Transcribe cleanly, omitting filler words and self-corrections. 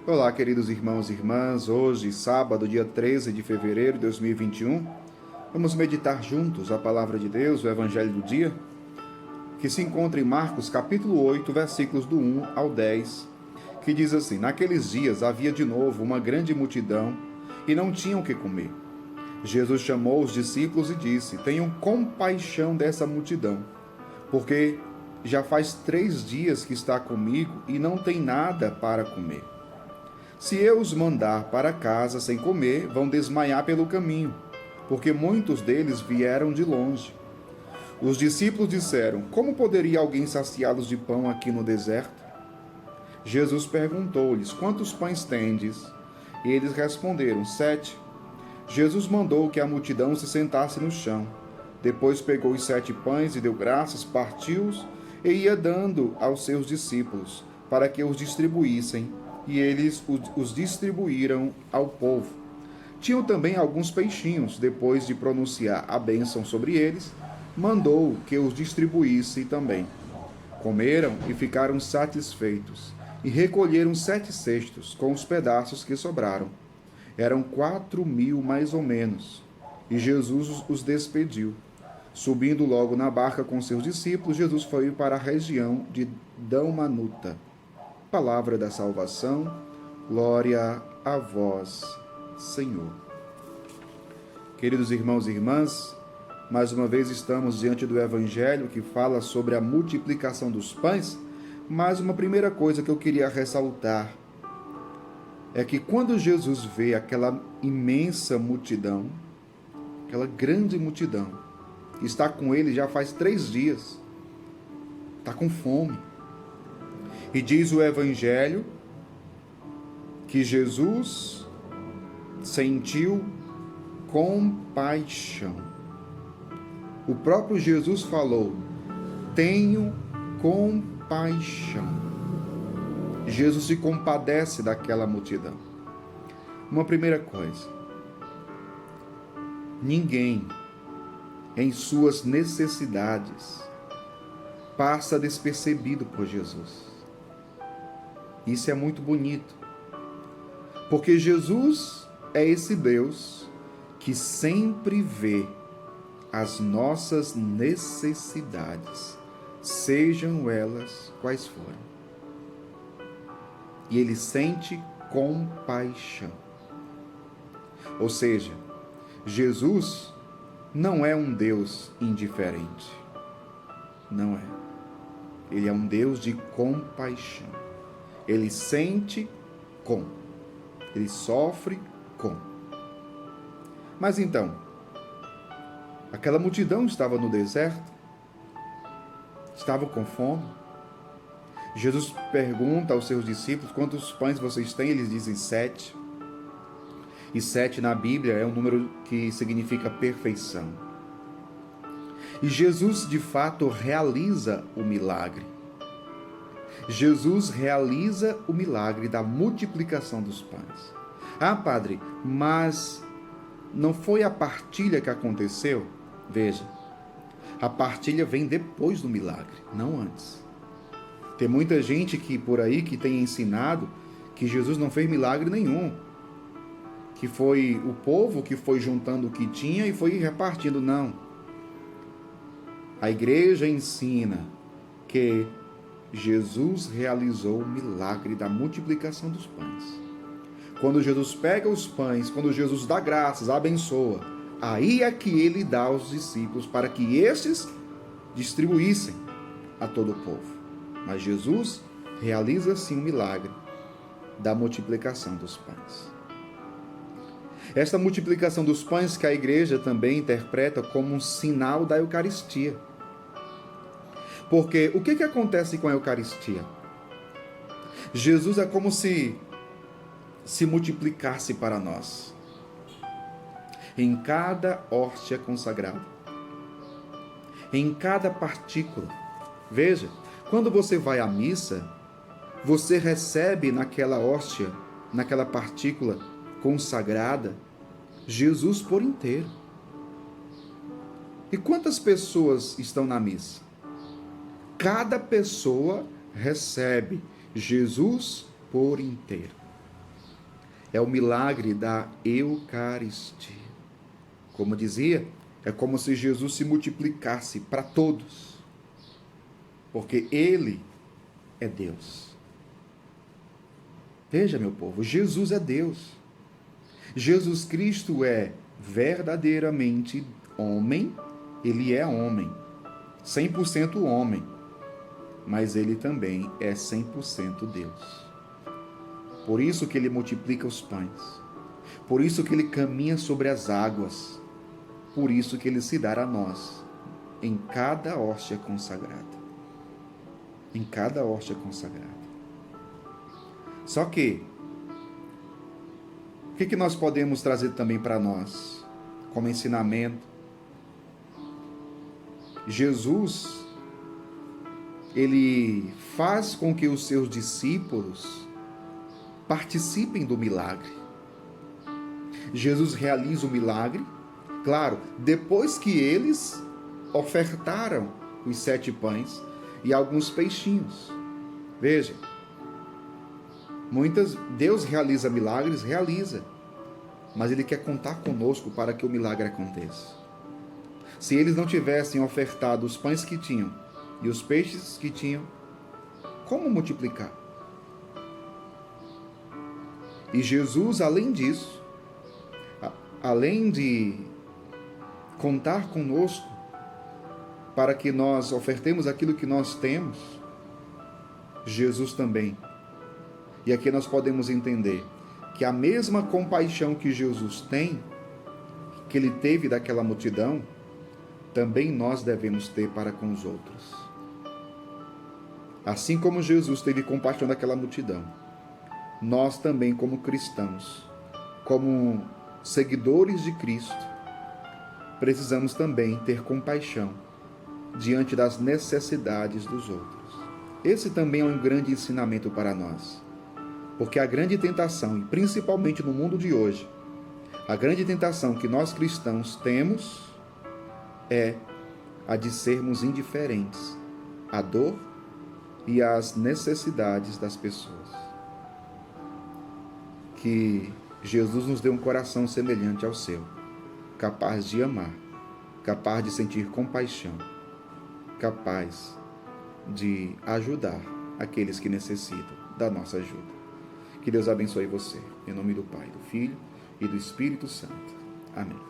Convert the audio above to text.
Olá, queridos irmãos e irmãs. Hoje, sábado, dia 13 de fevereiro de 2021, vamos meditar juntos a palavra de Deus, o Evangelho do dia, que se encontra em Marcos, capítulo 8, versículos do 1 ao 10, que diz assim: Naqueles dias havia de novo uma grande multidão e não tinham o que comer. Jesus chamou os discípulos e disse: Tenham compaixão dessa multidão, porque já faz 3 dias que está comigo e não tem nada para comer. Se eu os mandar para casa sem comer, vão desmaiar pelo caminho, porque muitos deles vieram de longe. Os discípulos disseram: Como poderia alguém saciá-los de pão aqui no deserto? Jesus perguntou-lhes: Quantos pães tendes? E eles responderam: 7. Jesus mandou que a multidão se sentasse no chão. Depois pegou os 7 pães e deu graças, partiu-os e ia dando aos seus discípulos, para que os distribuíssem, e eles os distribuíram ao povo. Tinham também alguns peixinhos. Depois de pronunciar a bênção sobre eles, mandou que os distribuísse também. Comeram e ficaram satisfeitos, e recolheram 7 cestos com os pedaços que sobraram. Eram 4.000 mais ou menos, e Jesus os despediu. Subindo logo na barca com seus discípulos, Jesus foi para a região de Dalmanuta. Palavra da salvação, glória a vós, Senhor. Queridos irmãos e irmãs, mais uma vez estamos diante do Evangelho que fala sobre a multiplicação dos pães, mas uma primeira coisa que eu queria ressaltar é que quando Jesus vê aquela imensa multidão, aquela grande multidão, que está com ele já faz 3 dias, está com fome. E diz o Evangelho que Jesus sentiu compaixão. O próprio Jesus falou: tenho compaixão. Jesus se compadece daquela multidão. Uma primeira coisa: ninguém em suas necessidades passa despercebido por Jesus. Isso é muito bonito, porque Jesus é esse Deus que sempre vê as nossas necessidades, sejam elas quais forem. E Ele sente compaixão. Ou seja, Jesus não é um Deus indiferente. Não é. Ele é um Deus de compaixão. Ele sente com. Ele sofre com. Mas então, aquela multidão estava no deserto, estava com fome. Jesus pergunta aos seus discípulos: quantos pães vocês têm? Eles dizem 7. E 7 na Bíblia é um número que significa perfeição. E Jesus de fato realiza o milagre. Jesus realiza o milagre da multiplicação dos pães. Ah, padre, mas não foi a partilha que aconteceu? Veja, a partilha vem depois do milagre, não antes. Tem muita gente que por aí que tem ensinado que Jesus não fez milagre nenhum, que foi o povo que foi juntando o que tinha e foi repartindo. Não. A igreja ensina que Jesus realizou o milagre da multiplicação dos pães. Quando Jesus pega os pães, quando Jesus dá graças, abençoa, aí é que ele dá aos discípulos para que estes distribuíssem a todo o povo. Mas Jesus realiza sim o milagre da multiplicação dos pães. Esta multiplicação dos pães que a igreja também interpreta como um sinal da Eucaristia. Porque o que acontece com a Eucaristia? Jesus é como se multiplicasse para nós. Em cada hóstia consagrada. Em cada partícula. Veja, quando você vai à missa, você recebe naquela hóstia, naquela partícula consagrada, Jesus por inteiro. E quantas pessoas estão na missa? Cada pessoa recebe Jesus por inteiro. É o milagre da Eucaristia. Como dizia, é como se Jesus se multiplicasse para todos, porque Ele é Deus. Veja, meu povo, Jesus é Deus. Jesus Cristo é verdadeiramente homem, Ele é homem, 100% homem, mas Ele também é 100% Deus. Por isso que Ele multiplica os pães, por isso que Ele caminha sobre as águas, por isso que Ele se dá a nós em cada hóstia consagrada. Em cada hóstia consagrada. Só que, o que nós podemos trazer também para nós, como ensinamento? Jesus, Ele faz com que os seus discípulos participem do milagre. Jesus realiza o milagre, claro, depois que eles ofertaram os 7 pães e alguns peixinhos. Veja, Deus realiza milagres, realiza, mas Ele quer contar conosco para que o milagre aconteça. Se eles não tivessem ofertado os pães que tinham e os peixes que tinham, como multiplicar? E Jesus, além disso, além de contar conosco para que nós ofertemos aquilo que nós temos, Jesus também. E aqui nós podemos entender que a mesma compaixão que Jesus tem, que Ele teve daquela multidão, também nós devemos ter para com os outros. Assim como Jesus teve compaixão daquela multidão, nós também, como cristãos, como seguidores de Cristo, precisamos também ter compaixão diante das necessidades dos outros. Esse também é um grande ensinamento para nós, porque a grande tentação, e principalmente no mundo de hoje, a grande tentação que nós cristãos temos é a de sermos indiferentes à dor e às necessidades das pessoas. Que Jesus nos dê um coração semelhante ao seu, capaz de amar, capaz de sentir compaixão, capaz de ajudar aqueles que necessitam da nossa ajuda. Que Deus abençoe você. Em nome do Pai, do Filho e do Espírito Santo. Amém.